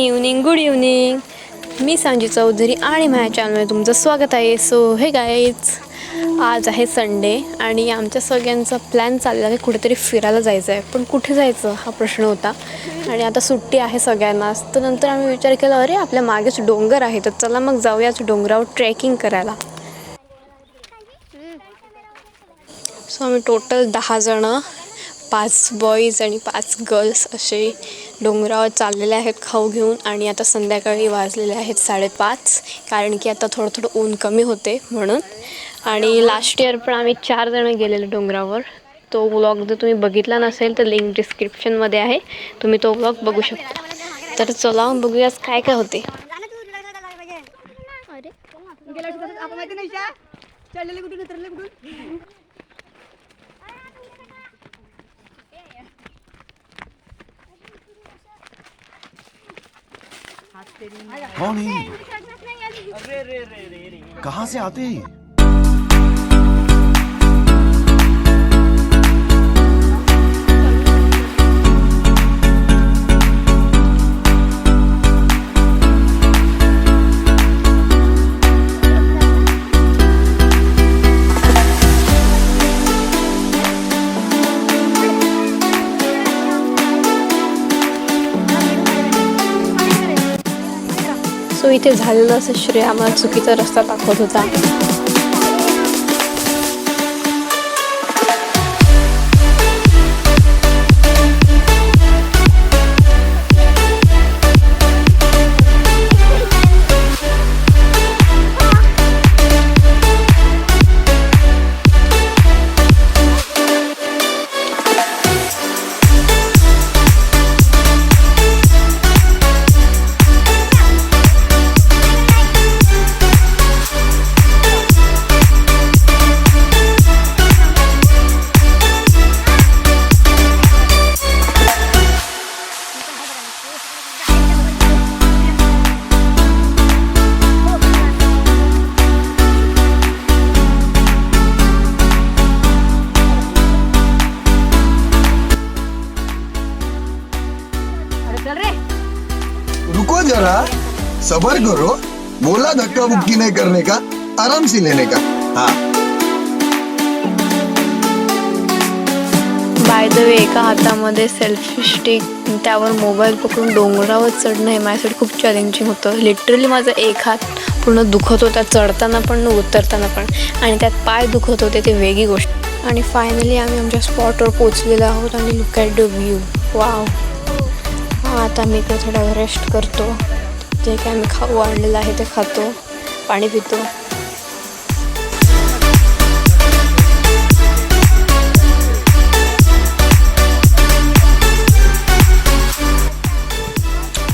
Good evening. मी संजी चौधरी आणि माझ्या चॅनलमध्ये तुमचं स्वागत आहे. सो हे गाईज, आज आहे संडे आणि आमच्या सगळ्यांचा प्लॅन चालला आहे कुठेतरी फिरायला जायचं आहे. पण कुठे जायचं हा प्रश्न होता आणि आता सुट्टी आहे सगळ्यांनाच. तर नंतर आम्ही विचार केला, अरे आपल्या मागेच डोंगर आहे, तर चला मग जाऊयाच डोंगरावर ट्रेकिंग करायला. सो आम्ही टोटल 10 जणं, 5 बॉईज आणि 5 गर्ल्स असे डोंगरावर चाललेले आहेत खाऊ घेऊन. आणि आता संध्याकाळी वाजलेले आहेत 5:30, कारण की आता थोडं ऊन कमी होते म्हणून. आणि लास्ट इयर पण आम्ही 4 जण गेलेलो डोंगरावर. तो व्लॉग जर तुम्ही बघितला नसेल तर लिंक डिस्क्रिप्शनमध्ये आहे, तुम्ही तो व्लॉग बघू शकता. तर चला बघूयाच काय काय होते. कौन है? कहाँ से आते हैं? सो इथे झालेलं असं श्रेय आम्हाला चुकीचा रस्ता दाखवत होता. रुको जरा, सबर करो. बोला धक्का मुक्की नहीं करने का, आराम से लेने का. हाँ. बाय द वे, एका हातामध्ये सेल्फी स्टिक, त्यावर मोबाईल पकडून डोंगरावर चढणं हे माझ्यासाठी खूप चॅलेंजिंग होतं. लिटरली माझा एक हात पूर्ण दुखत होता चढताना पण उतरताना पण, आणि त्यात पाय दुखत होते, ते वेगळी गोष्ट. आणि फायनली आम्ही आमच्या स्पॉटवर पोचलेलो आहोत आणि look at the view. Wow. आता मी इकडे थोडा रेस्ट करतो. जे काय मी खाऊ आणलेलं आहे ते खातो, पाणी पितो.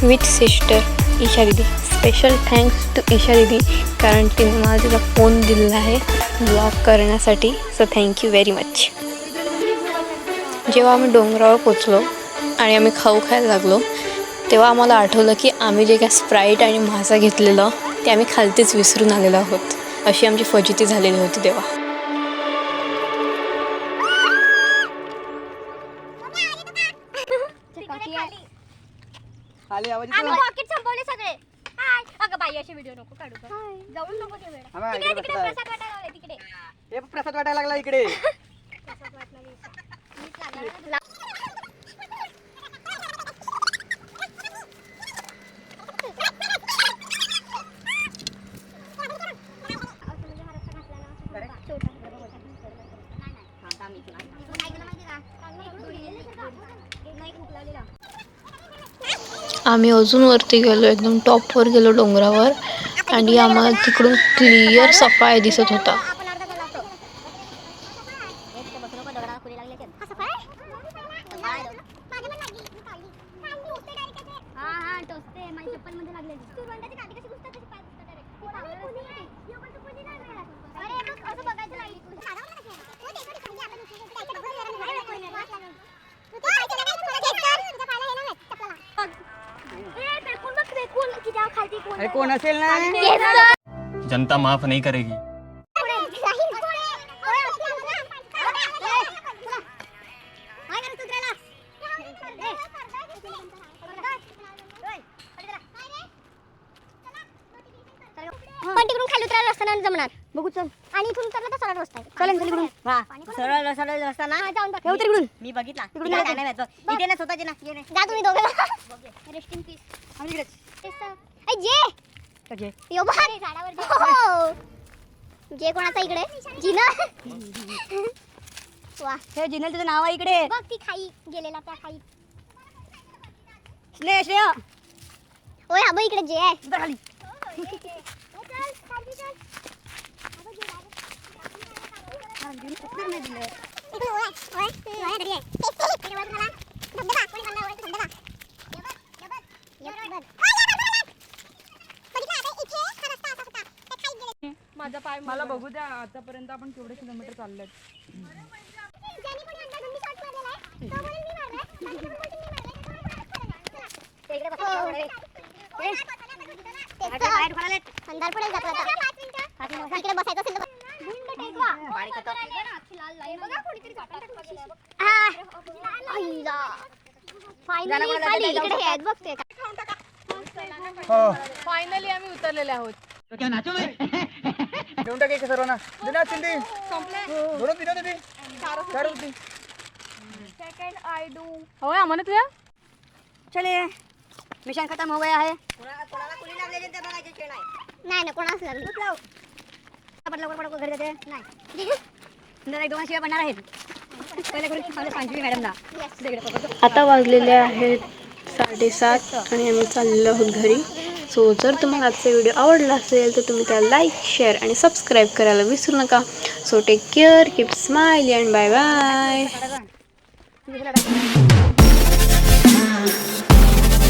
विथ सिस्टर ईशा दीदी. स्पेशल थँक्स टू ईशा दीदी, कारण तिने मला तिचा फोन दिलेला आहे ब्लॉग करण्यासाठी. So thank you very much. जेव्हा आम्ही डोंगरावर पोचलो आणि आम्ही खाऊ खायला लागलो, तेव्हा आम्हाला आठवलं की आम्ही जे काय स्प्राईट आणि मासा घेतलेलं ते आम्ही खालतीच विसरून आलेलो आहोत. अशी आमची फजिती झालेली होती तेव्हा. पॉकेट संपवले सगळे. अगं बाई, असे व्हिडिओ नको काढू. जाऊन नको ते वेळा. तिकडे प्रसाद वाटायला लागला. तिकडे हे प्रसाद वाटायला लागला. इकडे प्रसाद वाटला. आम्ही अजून वरती गेलो, एकदम टॉपवर गेलो डोंगरावर, आणि आम्हाला तिकडून क्लिअर सफाई दिसत होता. कोण असेल ना, जनता माफ नहीं करेगी. पण तिकडून खाली उतरायला रस्ता नाही जमणार. बघू चल. आणि इथून उतरलं तर सरळ रस्ता आहे. चल इकडून. सरळ सरळ रस्ता ना. जाऊन बघ. हे उतर इकडून. मी बघितला. तिकडून काय नाही माहित बघ. इथे ना स्वतःचे ना. ये नाही. जा तुम्ही दोघं. Rest in peace. आम्ही इकडेच. ए जे कजे. यो बघ झाडावर जे कोणाचा इकडे जिना. वा हे जिनल तुझं नाव आहे इकडे. बघ ती खाई गेलेला त्या खाई. श्रेय. ओय हा बघ इकडे जे आहे. उतर खाली. मला बघू द्या आतापर्यंत आपण केवढे किलोमीटर चाललोय. अंधार पडेल जातो आता. इकडे बसायचं असेल तर फायनली आम्ही उतरलेले आहोत. देऊन टाक एक सर्वांना. दिना चिंदी. दोन दिना दे. चार होती. होय आम्हाला तुझ्या चले मिशन खत्म हो गया है. नाही ना कोणाच लागली. लवकर घरी जाते. नाही. एक दोन शिवाय बनणार आहेत. पहिले करून सांगली मॅडमला. आता वाजलेले आहेत 7:30 आणि आम्ही चाललेलो आहोत घरी. सो जर तुम्हाला आजचा व्हिडिओ आवडला असेल तर तुम्ही त्याला लाईक शेअर आणि सबस्क्राईब करायला विसरू नका. So take care, keep smile and bye bye.